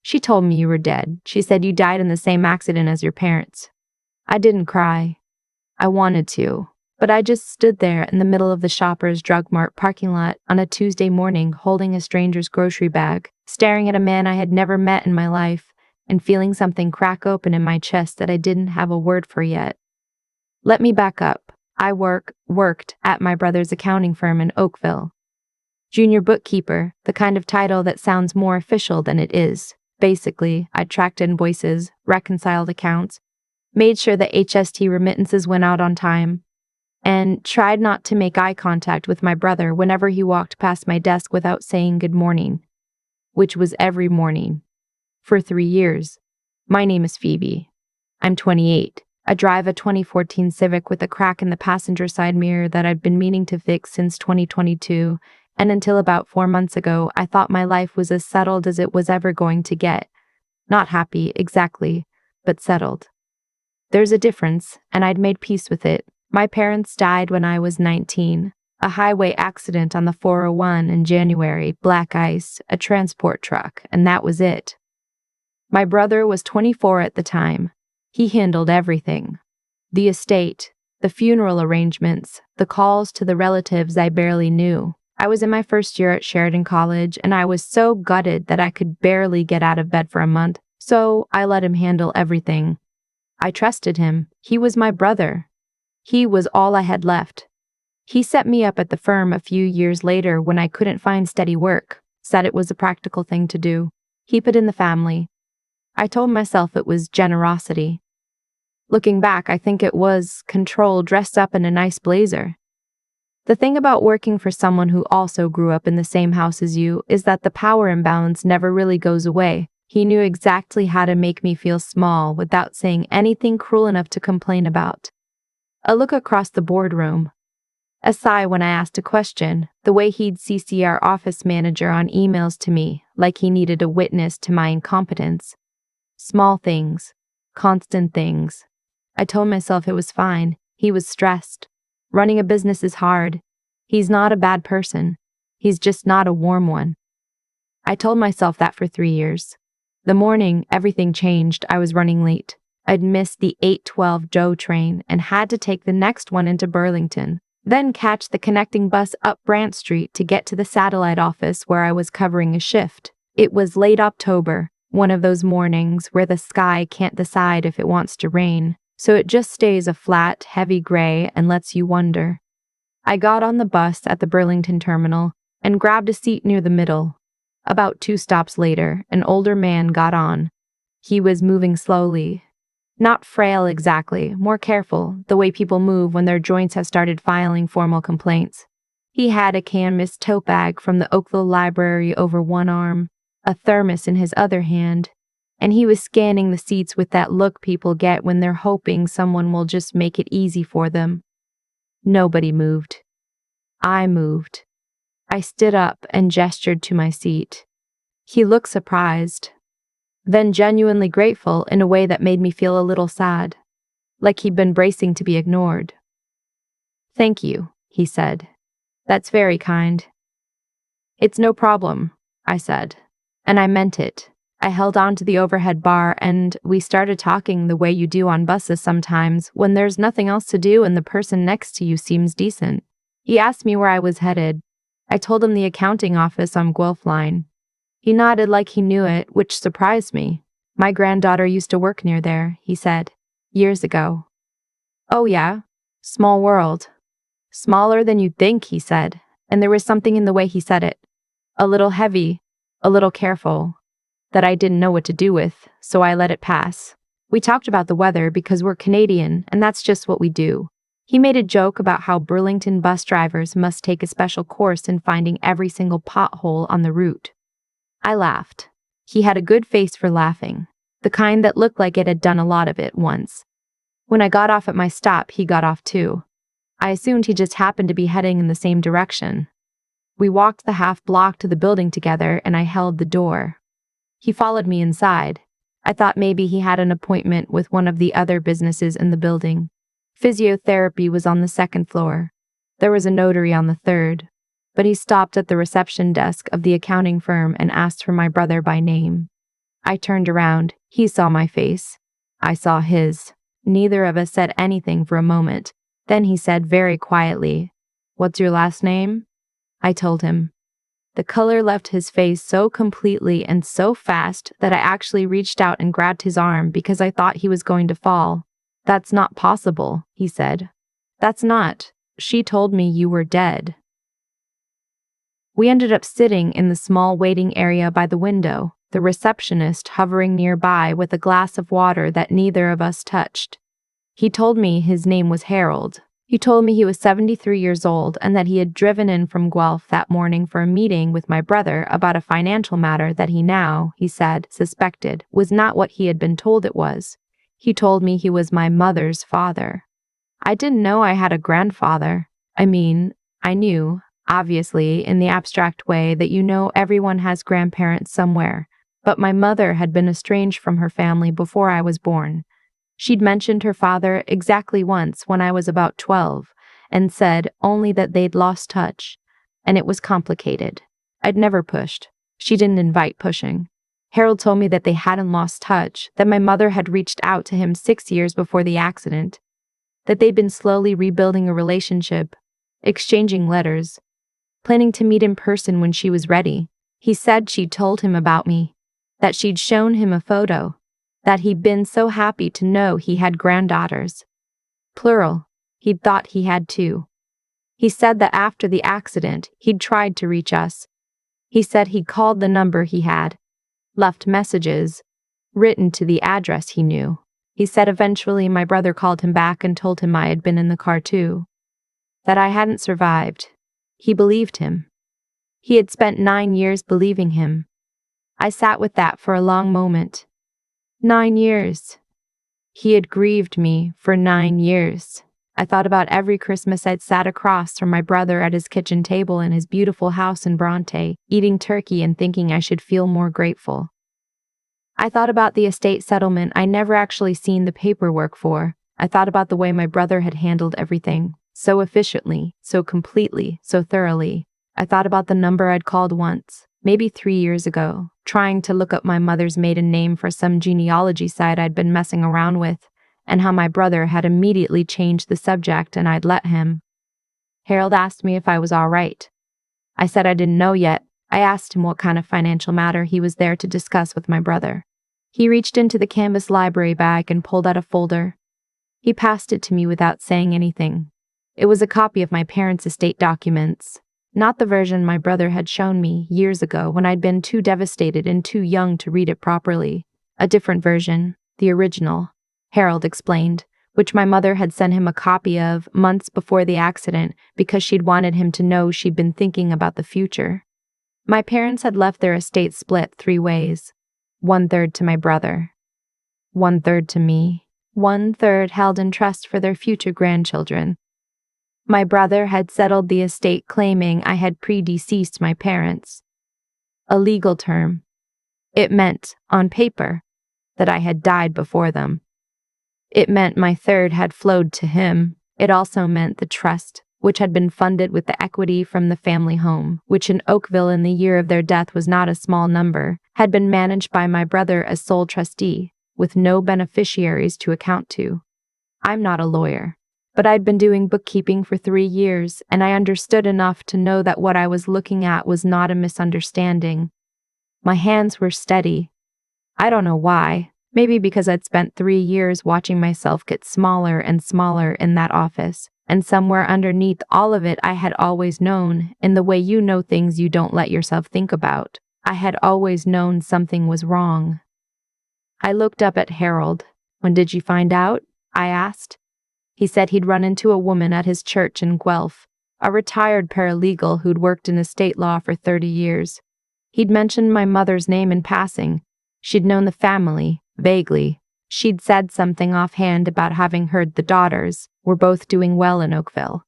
She told me you were dead. She said you died in the same accident as your parents. I didn't cry. I wanted to. But I just stood there in the middle of the Shoppers Drug Mart parking lot on a Tuesday morning holding a stranger's grocery bag, staring at a man I had never met in my life, and feeling something crack open in my chest that I didn't have a word for yet. Let me back up. I worked at my brother's accounting firm in Oakville. Junior bookkeeper, the kind of title that sounds more official than it is. Basically, I tracked invoices, reconciled accounts, made sure the HST remittances went out on time, and tried not to make eye contact with my brother whenever he walked past my desk without saying good morning, which was every morning. For 3 years. My name is Phoebe. I'm 28. I drive a 2014 Civic with a crack in the passenger side mirror that I've been meaning to fix since 2022, and until about 4 months ago, I thought my life was as settled as it was ever going to get. Not happy, exactly, but settled. There's a difference, and I'd made peace with it. My parents died when I was 19. A highway accident on the 401 in January, black ice, a transport truck, and that was it. My brother was 24 at the time. He handled everything. The estate, the funeral arrangements, the calls to the relatives I barely knew. I was in my first year at Sheridan College, and I was so gutted that I could barely get out of bed for a month, so I let him handle everything. I trusted him. He was my brother. He was all I had left. He set me up at the firm a few years later when I couldn't find steady work, said it was a practical thing to do. Keep it in the family. I told myself it was generosity. Looking back, I think it was control dressed up in a nice blazer. The thing about working for someone who also grew up in the same house as you is that the power imbalance never really goes away. He knew exactly how to make me feel small without saying anything cruel enough to complain about. A look across the boardroom. A sigh when I asked a question, the way he'd CC our office manager on emails to me, like he needed a witness to my incompetence. Small things. Constant things. I told myself it was fine. He was stressed. Running a business is hard. He's not a bad person. He's just not a warm one. I told myself that for 3 years. The morning everything changed, I was running late. I'd missed the 8:12 Joe train and had to take the next one into Burlington, then catch the connecting bus up Brant Street to get to the satellite office where I was covering a shift. It was late October, one of those mornings where the sky can't decide if it wants to rain, so it just stays a flat, heavy gray and lets you wonder. I got on the bus at the Burlington terminal and grabbed a seat near the middle. About 2 stops later, an older man got on. He was moving slowly. Not frail exactly, more careful, the way people move when their joints have started filing formal complaints. He had a canvas tote bag from the Oakville Library over one arm, a thermos in his other hand, and he was scanning the seats with that look people get when they're hoping someone will just make it easy for them. Nobody moved. I moved. I stood up and gestured to my seat. He looked surprised, then genuinely grateful in a way that made me feel a little sad, like he'd been bracing to be ignored. "Thank you," he said. "That's very kind." "It's no problem," I said, and I meant it. I held on to the overhead bar and we started talking the way you do on buses sometimes when there's nothing else to do and the person next to you seems decent. He asked me where I was headed. I told him the accounting office on Guelph Line. He nodded like he knew it, which surprised me. "My granddaughter used to work near there," he said, "years ago." "Oh yeah? Small world." "Smaller than you'd think," he said, and there was something in the way he said it. A little heavy, a little careful, that I didn't know what to do with, so I let it pass. We talked about the weather because we're Canadian, and that's just what we do. He made a joke about how Burlington bus drivers must take a special course in finding every single pothole on the route. I laughed. He had a good face for laughing, the kind that looked like it had done a lot of it once. When I got off at my stop, he got off too. I assumed he just happened to be heading in the same direction. We walked the half block to the building together and I held the door. He followed me inside. I thought maybe he had an appointment with one of the other businesses in the building. Physiotherapy was on the 2nd floor. There was a notary on the 3rd. But he stopped at the reception desk of the accounting firm and asked for my brother by name. I turned around. He saw my face. I saw his. Neither of us said anything for a moment. Then he said very quietly, "What's your last name?" I told him. The color left his face so completely and so fast that I actually reached out and grabbed his arm because I thought he was going to fall. "That's not possible," he said. "That's not. She told me you were dead." We ended up sitting in the small waiting area by the window, the receptionist hovering nearby with a glass of water that neither of us touched. He told me his name was Harold. He told me he was 73 years old and that he had driven in from Guelph that morning for a meeting with my brother about a financial matter that he now, he said, suspected was not what he had been told it was. He told me he was my mother's father. I didn't know I had a grandfather. I knew, obviously, in the abstract way that you know everyone has grandparents somewhere, but my mother had been estranged from her family before I was born. She'd mentioned her father exactly once when I was about 12 and said only that they'd lost touch, and it was complicated. I'd never pushed. She didn't invite pushing. Harold told me that they hadn't lost touch, that my mother had reached out to him 6 years before the accident, that they'd been slowly rebuilding a relationship, exchanging letters, planning to meet in person when she was ready. He said she'd told him about me, that she'd shown him a photo, that he'd been so happy to know he had granddaughters. Plural. He'd thought he had two. He said that after the accident, he'd tried to reach us. He said he'd called the number he had, left messages, written to the address he knew. He said eventually my brother called him back and told him I had been in the car too, that I hadn't survived. He believed him. He had spent 9 years believing him. I sat with that for a long moment. 9 years. He had grieved me for 9 years. I thought about every Christmas I'd sat across from my brother at his kitchen table in his beautiful house in Bronte, eating turkey and thinking I should feel more grateful. I thought about the estate settlement I never actually seen the paperwork for. I thought about the way my brother had handled everything, so efficiently, so completely, so thoroughly. I thought about the number I'd called once, maybe 3 years ago, trying to look up my mother's maiden name for some genealogy site I'd been messing around with, and how my brother had immediately changed the subject and I'd let him. Harold asked me if I was all right. I said I didn't know yet. I asked him what kind of financial matter he was there to discuss with my brother. He reached into the canvas library bag and pulled out a folder. He passed it to me without saying anything. It was a copy of my parents' estate documents, not the version my brother had shown me years ago when I'd been too devastated and too young to read it properly. A different version, the original, Harold explained, which my mother had sent him a copy of months before the accident because she'd wanted him to know she'd been thinking about the future. My parents had left their estate split 3 ways. 1/3 to my brother, 1/3 to me, 1/3 held in trust for their future grandchildren. My brother had settled the estate claiming I had predeceased my parents. A legal term. It meant, on paper, that I had died before them. It meant my third had flowed to him. It also meant the trust, which had been funded with the equity from the family home, which in Oakville in the year of their death was not a small number, had been managed by my brother as sole trustee, with no beneficiaries to account to. I'm not a lawyer, but I'd been doing bookkeeping for 3 years, and I understood enough to know that what I was looking at was not a misunderstanding. My hands were steady. I don't know why. Maybe because I'd spent 3 years watching myself get smaller and smaller in that office. And somewhere underneath all of it, I had always known, in the way you know things you don't let yourself think about, I had always known something was wrong. I looked up at Harold. "When did you find out?" I asked. He said he'd run into a woman at his church in Guelph, a retired paralegal who'd worked in estate law for 30 years. He'd mentioned my mother's name in passing. She'd known the family, vaguely. She'd said something offhand about having heard the daughters were both doing well in Oakville.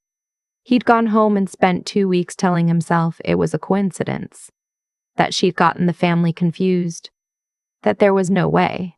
He'd gone home and spent 2 weeks telling himself it was a coincidence, that she'd gotten the family confused, that there was no way.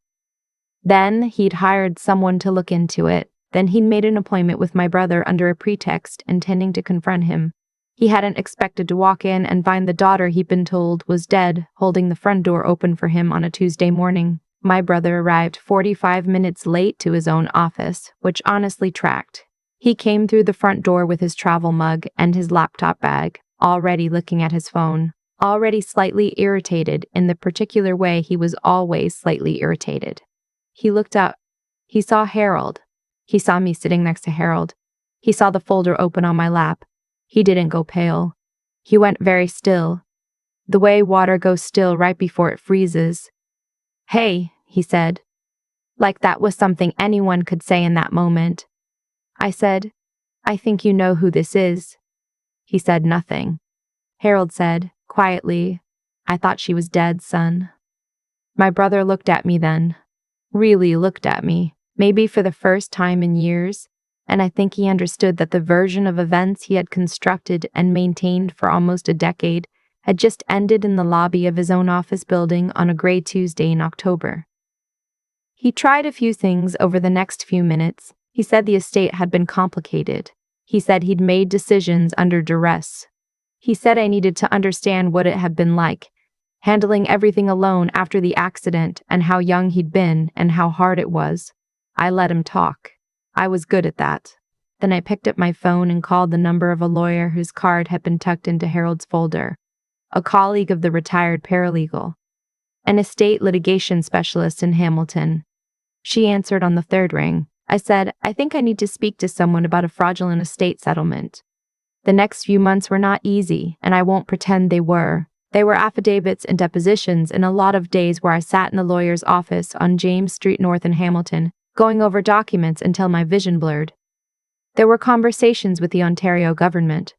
Then he'd hired someone to look into it. Then he'd made an appointment with my brother under a pretext intending to confront him. He hadn't expected to walk in and find the daughter he'd been told was dead, holding the front door open for him on a Tuesday morning. My brother arrived 45 minutes late to his own office, which honestly tracked. He came through the front door with his travel mug and his laptop bag, already looking at his phone, already slightly irritated in the particular way he was always slightly irritated. He looked up. He saw Harold. He saw me sitting next to Harold. He saw the folder open on my lap. He didn't go pale. He went very still, the way water goes still right before it freezes. "Hey," he said, like that was something anyone could say in that moment. I said, "I think you know who this is." He said nothing. Harold said, quietly, "I thought she was dead, son." My brother looked at me then. Really looked at me, maybe for the first time in years, and I think he understood that the version of events he had constructed and maintained for almost a decade had just ended in the lobby of his own office building on a gray Tuesday in October. He tried a few things over the next few minutes. He said the estate had been complicated. He said he'd made decisions under duress. He said I needed to understand what it had been like, handling everything alone after the accident and how young he'd been and how hard it was. I let him talk. I was good at that. Then I picked up my phone and called the number of a lawyer whose card had been tucked into Harold's folder, a colleague of the retired paralegal, an estate litigation specialist in Hamilton. She answered on the third ring. I said, "I think I need to speak to someone about a fraudulent estate settlement." The next few months were not easy, and I won't pretend they were. They were affidavits and depositions and a lot of days where I sat in the lawyer's office on James Street North in Hamilton, going over documents until my vision blurred. There were conversations with the Ontario government.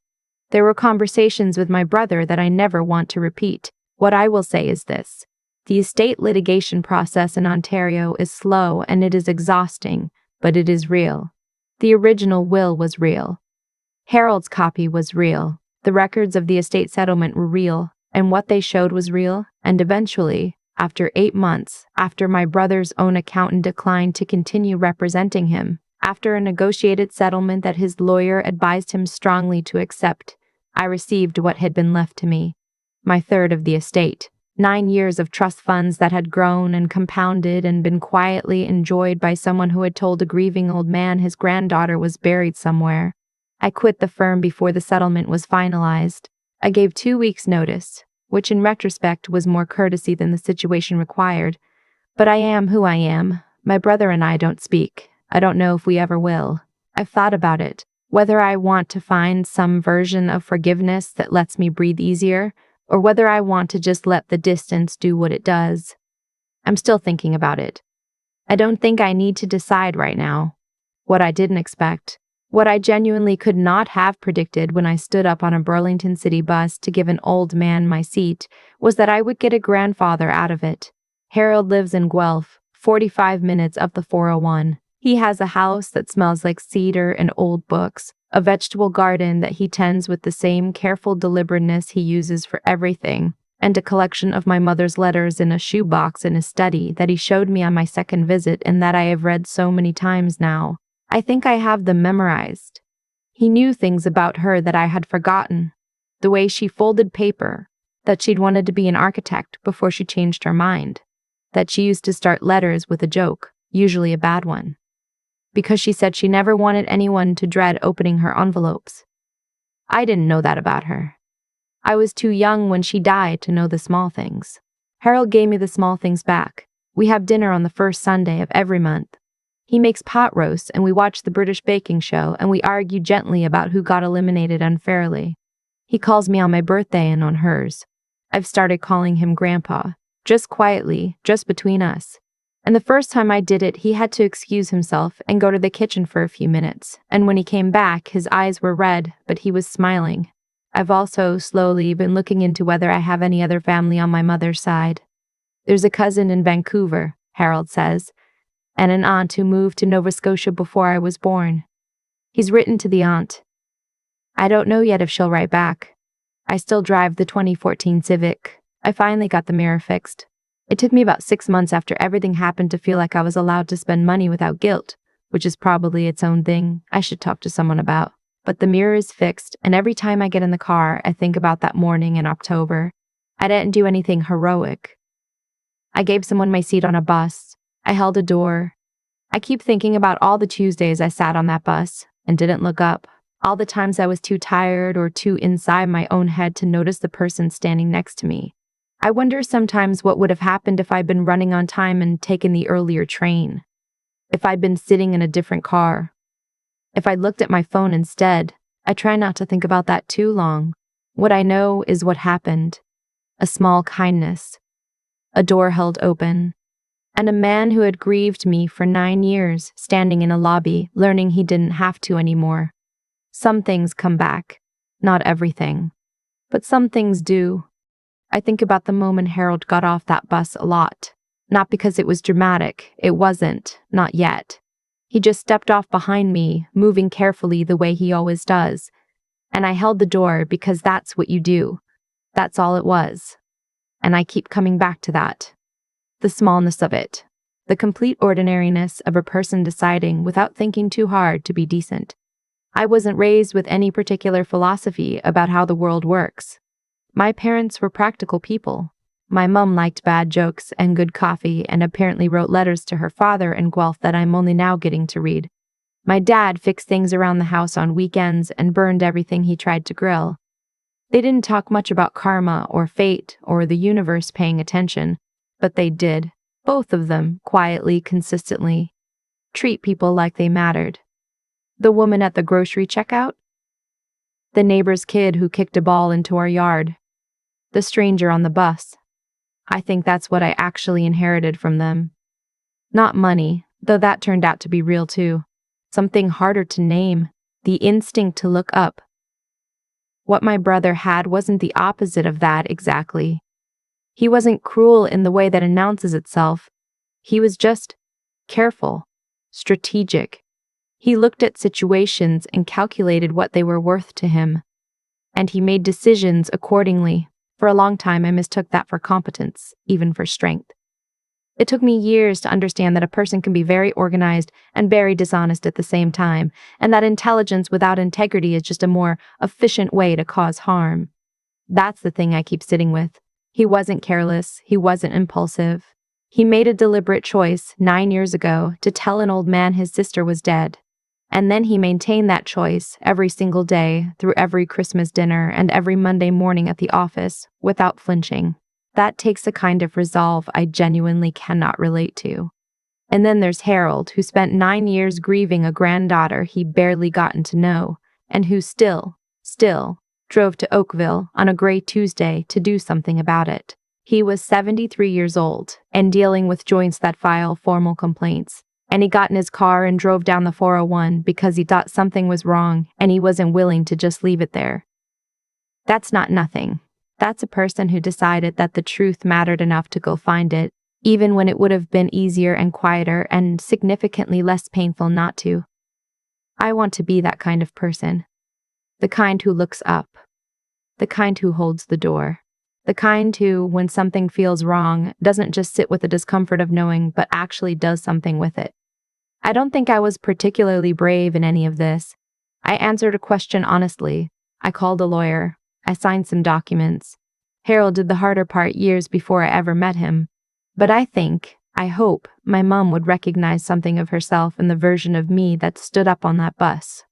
There were conversations with my brother that I never want to repeat. What I will say is this. The estate litigation process in Ontario is slow and it is exhausting, but it is real. The original will was real. Harold's copy was real. The records of the estate settlement were real, and what they showed was real, and eventually, after 8 months, after my brother's own accountant declined to continue representing him, after a negotiated settlement that his lawyer advised him strongly to accept, I received what had been left to me, my third of the estate. 9 years of trust funds that had grown and compounded and been quietly enjoyed by someone who had told a grieving old man his granddaughter was buried somewhere. I quit the firm before the settlement was finalized. I gave 2 weeks' notice, which in retrospect was more courtesy than the situation required. But I am who I am. My brother and I don't speak. I don't know if we ever will. I've thought about it, whether I want to find some version of forgiveness that lets me breathe easier, or whether I want to just let the distance do what it does. I'm still thinking about it. I don't think I need to decide right now. What I didn't expect, what I genuinely could not have predicted when I stood up on a Burlington City bus to give an old man my seat, was that I would get a grandfather out of it. Harold lives in Guelph, 45 minutes up the 401. He has a house that smells like cedar and old books, a vegetable garden that he tends with the same careful deliberateness he uses for everything, and a collection of my mother's letters in a shoebox in his study that he showed me on my second visit and that I have read so many times now. I think I have them memorized. He knew things about her that I had forgotten. The way she folded paper, that she'd wanted to be an architect before she changed her mind, that she used to start letters with a joke, usually a bad one, because she said she never wanted anyone to dread opening her envelopes. I didn't know that about her. I was too young when she died to know the small things. Harold gave me the small things back. We have dinner on the first Sunday of every month. He makes pot roasts and we watch the British baking show and we argue gently about who got eliminated unfairly. He calls me on my birthday and on hers. I've started calling him Grandpa, just quietly, just between us. And the first time I did it, he had to excuse himself and go to the kitchen for a few minutes. And when he came back, his eyes were red, but he was smiling. I've also slowly been looking into whether I have any other family on my mother's side. There's a cousin in Vancouver, Harold says, and an aunt who moved to Nova Scotia before I was born. He's written to the aunt. I don't know yet if she'll write back. I still drive the 2014 Civic. I finally got the mirror fixed. It took me about 6 months after everything happened to feel like I was allowed to spend money without guilt, which is probably its own thing I should talk to someone about. but the mirror is fixed, and every time I get in the car, I think about that morning in October. I didn't do anything heroic. I gave someone my seat on a bus. I held a door. I keep thinking about all the Tuesdays I sat on that bus and didn't look up. All the times I was too tired or too inside my own head to notice the person standing next to me. I wonder sometimes what would have happened if I'd been running on time and taken the earlier train. If I'd been sitting in a different car. If I looked at my phone instead. I try not to think about that too long. What I know is what happened. A small kindness. A door held open. And a man who had grieved me for 9 years standing in a lobby, learning he didn't have to anymore. Some things come back. Not everything. But some things do. I think about the moment Harold got off that bus a lot. Not because it was dramatic. It wasn't. Not yet. He just stepped off behind me, moving carefully the way he always does. And I held the door because that's what you do. That's all it was. And I keep coming back to that. The smallness of it. The complete ordinariness of a person deciding without thinking too hard to be decent. I wasn't raised with any particular philosophy about how the world works. My parents were practical people. My mum liked bad jokes and good coffee and apparently wrote letters to her father in Guelph that I'm only now getting to read. My dad fixed things around the house on weekends and burned everything he tried to grill. They didn't talk much about karma or fate or the universe paying attention, but they did, both of them, quietly, consistently, treat people like they mattered. The woman at the grocery checkout? The neighbor's kid who kicked a ball into our yard? The stranger on the bus? I think that's what I actually inherited from them. Not money, though that turned out to be real too. Something harder to name, the instinct to look up. What my brother had wasn't the opposite of that exactly. He wasn't cruel in the way that announces itself. He was just careful, strategic. He looked at situations and calculated what they were worth to him. And he made decisions accordingly. For a long time, I mistook that for competence, even for strength. It took me years to understand that a person can be very organized and very dishonest at the same time, and that intelligence without integrity is just a more efficient way to cause harm. That's the thing I keep sitting with. He wasn't careless. He wasn't impulsive. He made a deliberate choice 9 years ago to tell an old man his sister was dead. And then he maintained that choice every single day through every Christmas dinner and every Monday morning at the office without flinching. That takes a kind of resolve I genuinely cannot relate to. And then there's Harold, who spent 9 years grieving a granddaughter he barely gotten to know, and who still drove to Oakville on a gray Tuesday to do something about it. He was 73 years old and dealing with joints that file formal complaints. And he got in his car and drove down the 401 because he thought something was wrong and he wasn't willing to just leave it there. That's not nothing. That's a person who decided that the truth mattered enough to go find it, even when it would have been easier and quieter and significantly less painful not to. I want to be that kind of person. The kind who looks up. The kind who holds the door. The kind who, when something feels wrong, doesn't just sit with the discomfort of knowing, but actually does something with it. I don't think I was particularly brave in any of this. I answered a question honestly. I called a lawyer. I signed some documents. Harold did the harder part years before I ever met him. But I hope, my mom would recognize something of herself in the version of me that stood up on that bus.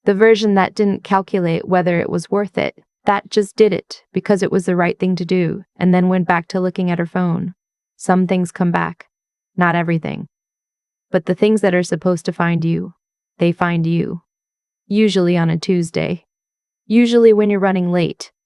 The version that didn't calculate whether it was worth it. That just did it because it was the right thing to do, and then went back to looking at her phone. Some things come back. Not everything. But the things that are supposed to find you, they find you. Usually on a Tuesday. Usually when you're running late,